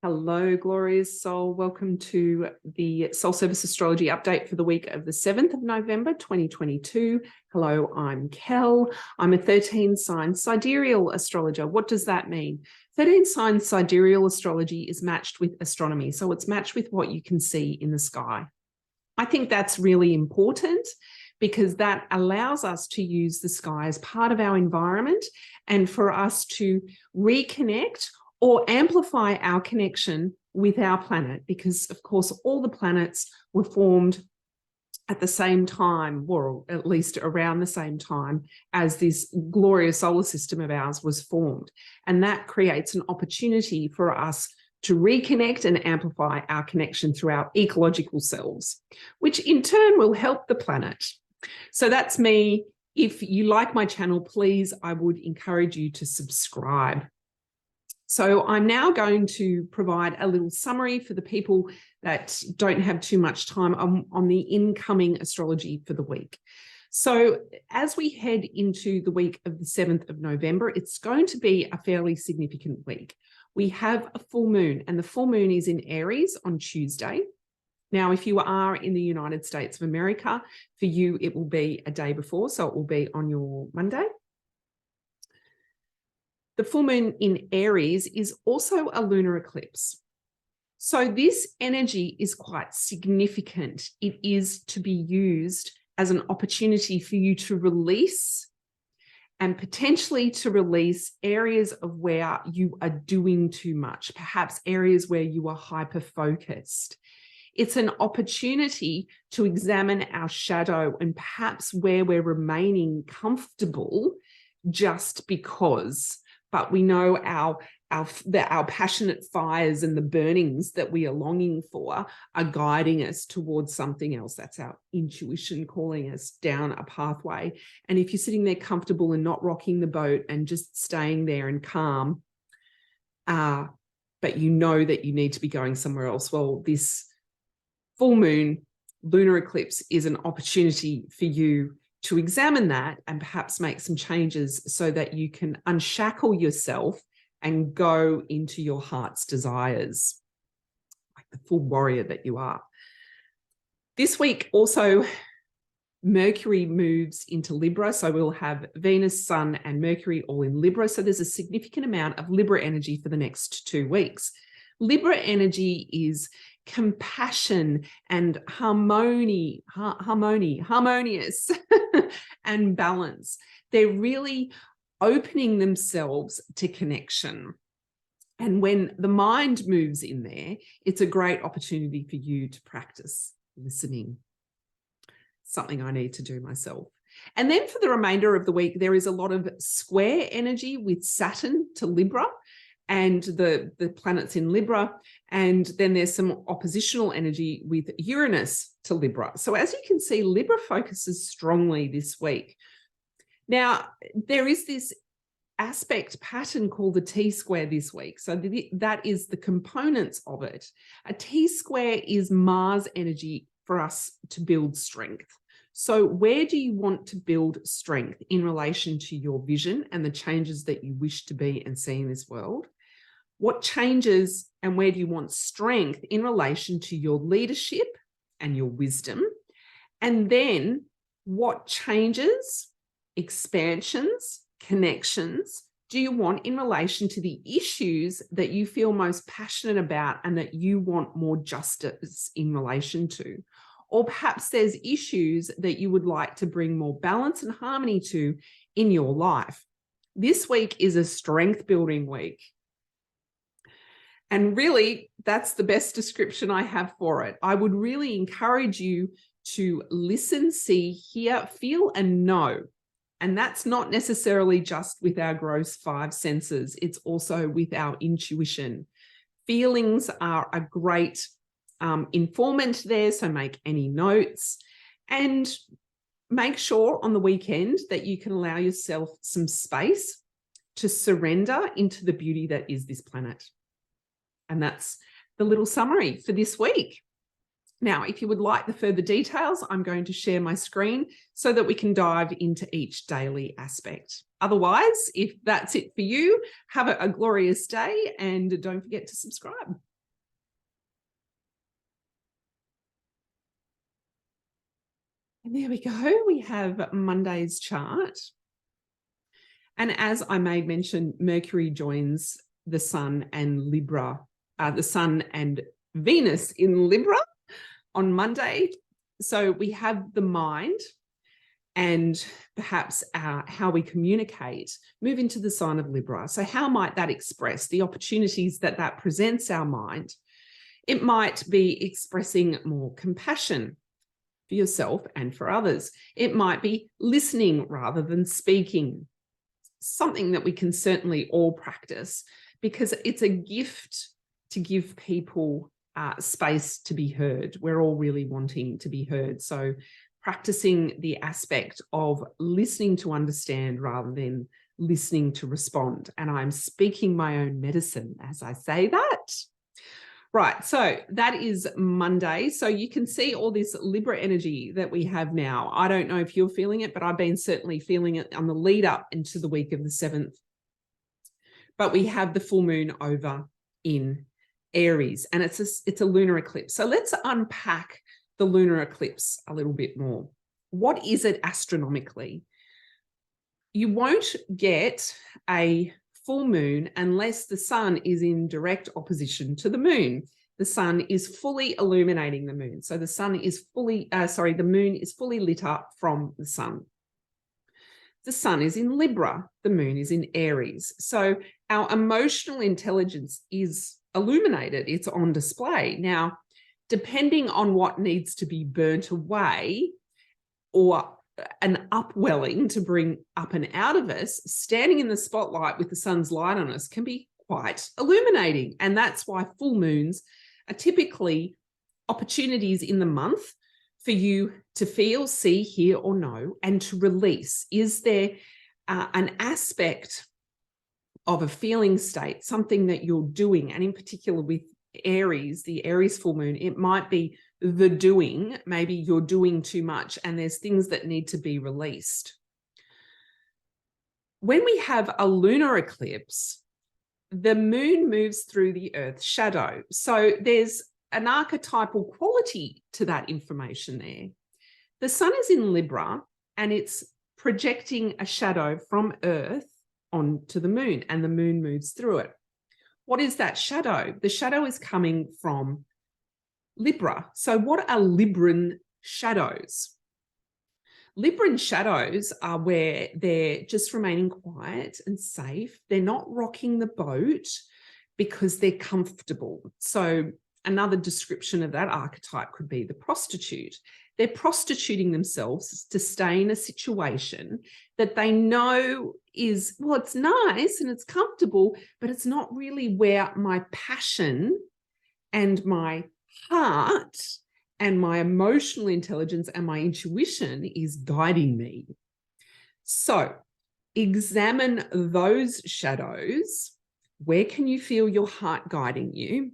Hello, glorious soul. Welcome to the Soul Service Astrology update for the week of the 7th of November, 2022. Hello, I'm Kel. I'm a 13-sign sidereal astrologer. What does that mean? 13-sign sidereal astrology is matched with astronomy. So it's matched with what you can see in the sky. I think that's really important because that allows us to use the sky as part of our environment and for us to reconnect or amplify our connection with our planet, because of course all the planets were formed at the same time, or at least around the same time as this glorious solar system of ours was formed. And that creates an opportunity for us to reconnect and amplify our connection through our ecological selves, which in turn will help the planet. So that's me. If you like my channel, please, I would encourage you to subscribe. So I'm now going to provide a little summary for the people that don't have too much time on the incoming astrology for the week. So as we head into the week of the 7th of November, it's going to be a fairly significant week. We have a full moon, and the full moon is in Aries on Tuesday. Now, if you are in the United States of America, for you, it will be a day before, so it will be on your Monday. The full moon in Aries is also a lunar eclipse. So this energy is quite significant. It is to be used as an opportunity for you to release and potentially to release areas of where you are doing too much, perhaps areas where you are hyper-focused. It's an opportunity to examine our shadow and perhaps where we're remaining comfortable just because. But we know our passionate fires and the burnings that we are longing for are guiding us towards something else. That's our intuition calling us down a pathway. And if you're sitting there comfortable and not rocking the boat and just staying there and calm, but you know that you need to be going somewhere else, well, this full moon lunar eclipse is an opportunity for you to examine that and perhaps make some changes so that you can unshackle yourself and go into your heart's desires, like the full warrior that you are. This week also, Mercury moves into Libra, so we'll have Venus, Sun, and Mercury all in Libra. So there's a significant amount of Libra energy for the next 2 weeks. Libra energy is compassion and harmonious and balance. They're really opening themselves to connection. And when the mind moves in there, it's a great opportunity for you to practice listening. Something I need to do myself. And then for the remainder of the week, there is a lot of square energy with Saturn to Libra and the planets in Libra. And then there's some oppositional energy with Uranus to Libra. So as you can see, Libra focuses strongly this week. Now, there is this aspect pattern called the T-square this week. So that is the components of it. A T-square is Mars energy for us to build strength. So where do you want to build strength in relation to your vision and the changes that you wish to be and see in this world? What changes and where do you want strength in relation to your leadership and your wisdom? And then what changes, expansions, connections do you want in relation to the issues that you feel most passionate about and that you want more justice in relation to? Or perhaps there's issues that you would like to bring more balance and harmony to in your life. This week is a strength building week. And really, that's the best description I have for it. I would really encourage you to listen, see, hear, feel, and know. And that's not necessarily just with our gross 5 senses. It's also with our intuition. Feelings are a great informant there, so make any notes. And make sure on the weekend that you can allow yourself some space to surrender into the beauty that is this planet. And that's the little summary for this week. Now, if you would like the further details, I'm going to share my screen so that we can dive into each daily aspect. Otherwise, if that's it for you, have a glorious day and don't forget to subscribe. And there we go. We have Monday's chart. And as I made mention, Mercury joins the Sun and Libra, the Sun and Venus in Libra on Monday. So we have the mind and perhaps how we communicate move into the sign of Libra. So how might that express the opportunities that presents our mind? It might be expressing more compassion for yourself and for others. It might be listening rather than speaking, something that we can certainly all practice because it's a gift to give people space to be heard. We're all really wanting to be heard. So practicing the aspect of listening to understand rather than listening to respond. And I'm speaking my own medicine as I say that. Right, so that is Monday. So you can see all this Libra energy that we have now. I don't know if you're feeling it, but I've been certainly feeling it on the lead up into the week of the 7th. But we have the full moon over in Aries, and it's a lunar eclipse. So let's unpack the lunar eclipse a little bit more. What is it astronomically? You won't get a full moon unless the sun is in direct opposition to the moon. The sun is fully illuminating the moon. So the sun is fully, the moon is fully lit up from the sun. The sun is in Libra, the moon is in Aries. So our emotional intelligence is illuminated, it's on display. Now, depending on what needs to be burnt away or an upwelling to bring up and out of us, standing in the spotlight with the sun's light on us can be quite illuminating. And that's why full moons are typically opportunities in the month for you to feel, see, hear, or know, and to release. Is there an aspect of a feeling state, something that you're doing, and in particular with Aries, the Aries full moon, it might be the doing. Maybe you're doing too much and there's things that need to be released. When we have a lunar eclipse, the moon moves through the Earth's shadow. So there's an archetypal quality to that information there. The sun is in Libra and it's projecting a shadow from Earth onto the moon, and the moon moves through it. What is that shadow? The shadow is coming from Libra. So what are Libran shadows? Libran shadows are where they're just remaining quiet and safe. They're not rocking the boat because they're comfortable. So another description of that archetype could be the prostitute. They're prostituting themselves to stay in a situation that they know is, well, it's nice and it's comfortable, but it's not really where my passion and my heart and my emotional intelligence and my intuition is guiding me. So examine those shadows. Where can you feel your heart guiding you?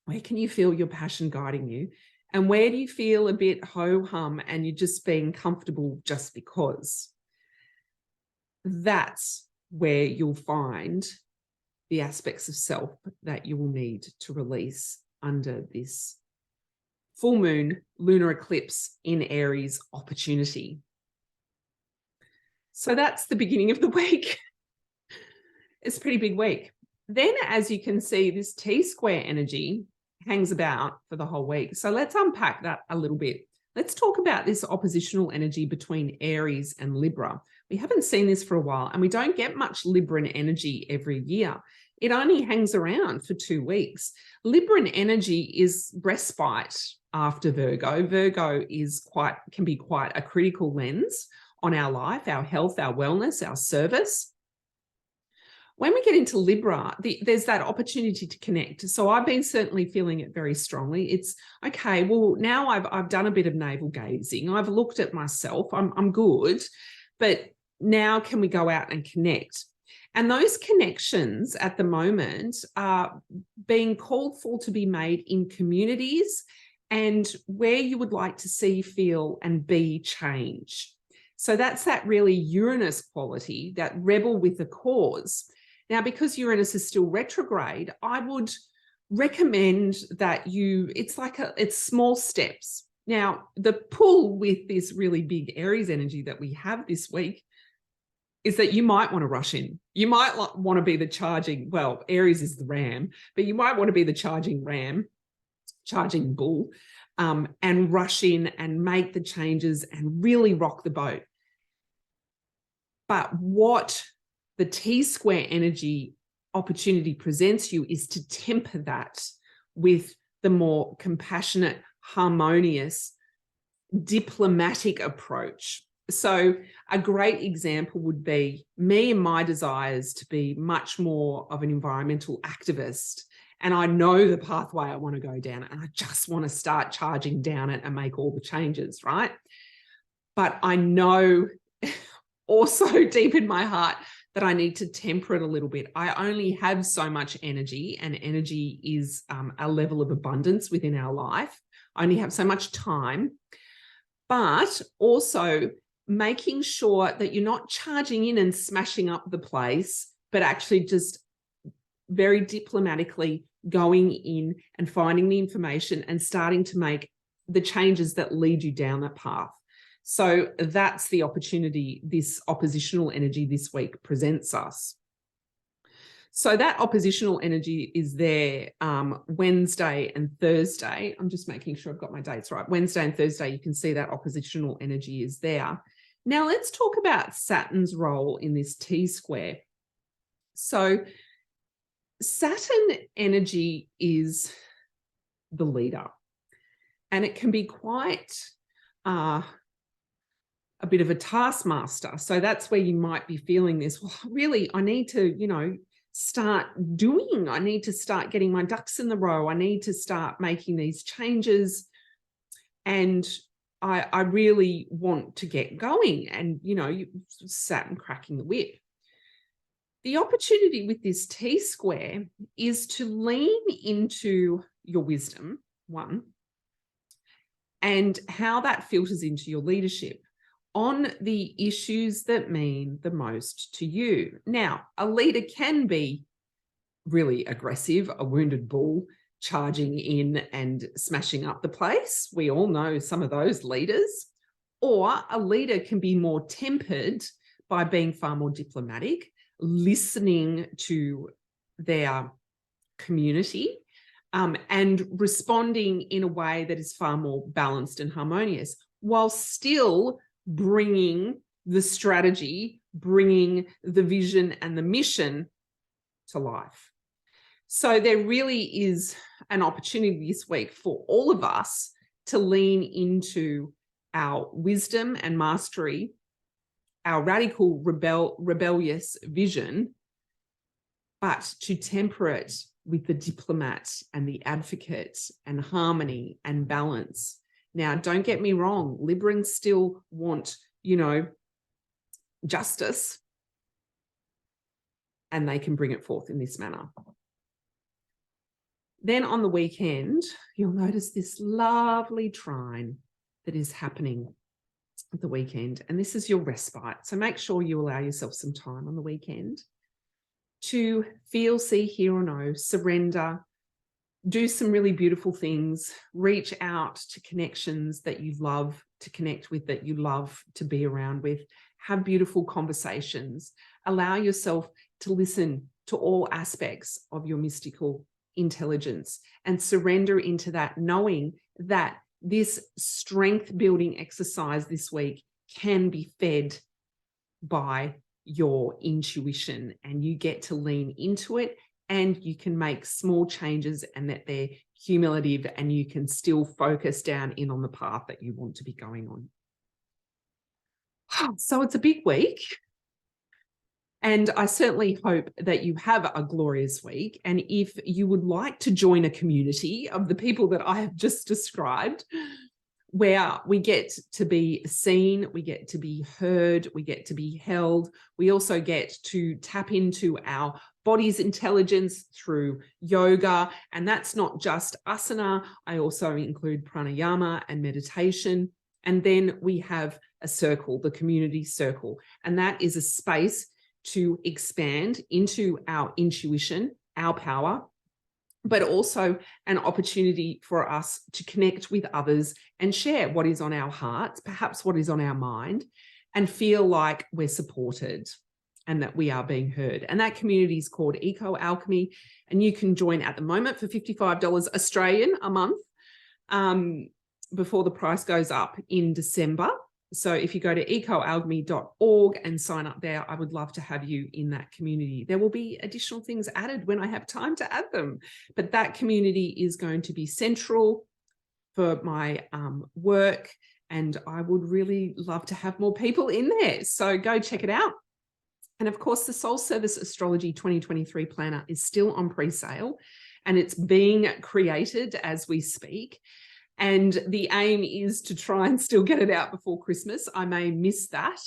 Where can you feel your passion guiding you? And where do you feel a bit ho-hum and you're just being comfortable just because? That's where you'll find the aspects of self that you will need to release under this full moon lunar eclipse in Aries opportunity. So that's the beginning of the week. It's a pretty big week. Then, as you can see, this T-square energy hangs about for the whole week. So let's unpack that a little bit. Let's talk about this oppositional energy between Aries and Libra. We haven't seen this for a while, and we don't get much Libran energy every year. It only hangs around for 2 weeks. Libran energy is respite after Virgo. Virgo can be quite a critical lens on our life, our health, our wellness, our service. When we get into Libra, there's that opportunity to connect. So I've been certainly feeling it very strongly. It's okay, well, now I've done a bit of navel gazing. I've looked at myself. I'm good, but now can we go out and connect? And those connections at the moment are being called for to be made in communities and where you would like to see, feel, and be change. So that's that really Uranus quality, that rebel with a cause. Now, because Uranus is still retrograde, I would recommend that it's small steps. Now, the pull with this really big Aries energy that we have this week is that you might want to rush in. You might want to be the charging, well, Aries is the ram, but you might want to be the charging ram, charging bull, and rush in and make the changes and really rock the boat. But what the T-square energy opportunity presents you is to temper that with the more compassionate, harmonious, diplomatic approach. So a great example would be me and my desires to be much more of an environmental activist. And I know the pathway I want to go down, and I just want to start charging down it and make all the changes, right? But I know also deep in my heart that I need to temper it a little bit. I only have so much energy, and energy is a level of abundance within our life. I only have so much time, but also making sure that you're not charging in and smashing up the place, but actually just very diplomatically going in and finding the information and starting to make the changes that lead you down that path. So that's the opportunity this oppositional energy this week presents us. So that oppositional energy is there Wednesday and Thursday. I'm just making sure I've got my dates right. Wednesday and Thursday, you can see that oppositional energy is there. Now let's talk about Saturn's role in this T-square. So Saturn energy is the leader, and it can be quite a bit of a taskmaster. So that's where you might be feeling this, well, really, I need to, start doing, I need to start getting my ducks in the row. I need to start making these changes. And I really want to get going. And, you Saturn cracking the whip. The opportunity with this T-square is to lean into your wisdom, one, and how that filters into your leadership on the issues that mean the most to you. Now, a leader can be really aggressive, a wounded bull, charging in and smashing up the place. We all know some of those leaders. Or a leader can be more tempered by being far more diplomatic, listening to their community, and responding in a way that is far more balanced and harmonious, while still bringing the strategy, bringing the vision and the mission to life. So there really is an opportunity this week for all of us to lean into our wisdom and mastery, our radical rebellious vision, but to temper it with the diplomat and the advocate and harmony and balance. Now, don't get me wrong, Librans still want, justice, and they can bring it forth in this manner. Then on the weekend, you'll notice this lovely trine that is happening at the weekend, and this is your respite. So make sure you allow yourself some time on the weekend to feel, see, hear or know, surrender, do some really beautiful things, reach out to connections that you love to connect with, that you love to be around with, have beautiful conversations, allow yourself to listen to all aspects of your mystical intelligence and surrender into that, knowing that this strength building exercise this week can be fed by your intuition, and you get to lean into it, and you can make small changes and that they're cumulative, and you can still focus down in on the path that you want to be going on. So it's a big week, and I certainly hope that you have a glorious week. And if you would like to join a community of the people that I have just described, where we get to be seen, we get to be heard, we get to be held, we also get to tap into our body's intelligence through yoga. And that's not just asana. I also include pranayama and meditation. And then we have a circle, the community circle. And that is a space to expand into our intuition, our power, but also an opportunity for us to connect with others and share what is on our hearts, perhaps what is on our mind, and feel like we're supported and that we are being heard. And that community is called Eco Alchemy, and you can join at the moment for $55 Australian a month before the price goes up in December. So if you go to ecoalchemy.org and sign up there, I would love to have you in that community. There will be additional things added when I have time to add them, but that community is going to be central for my work, and I would really love to have more people in there. So go check it out. And of course, the Soul Service Astrology 2023 planner is still on pre-sale, and it's being created as we speak. And the aim is to try and still get it out before Christmas. I may miss that.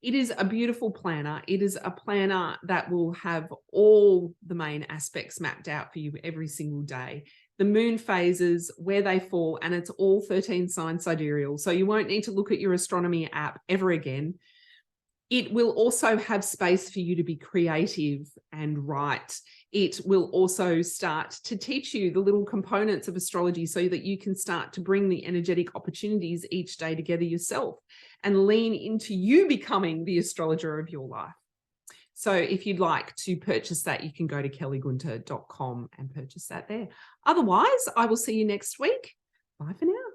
It is a beautiful planner. It is a planner that will have all the main aspects mapped out for you every single day. The moon phases, where they fall, and it's all 13 sign sidereal. So you won't need to look at your astronomy app ever again. It will also have space for you to be creative and write. It will also start to teach you the little components of astrology so that you can start to bring the energetic opportunities each day together yourself and lean into you becoming the astrologer of your life. So if you'd like to purchase that, you can go to kellygunter.com and purchase that there. Otherwise, I will see you next week. Bye for now.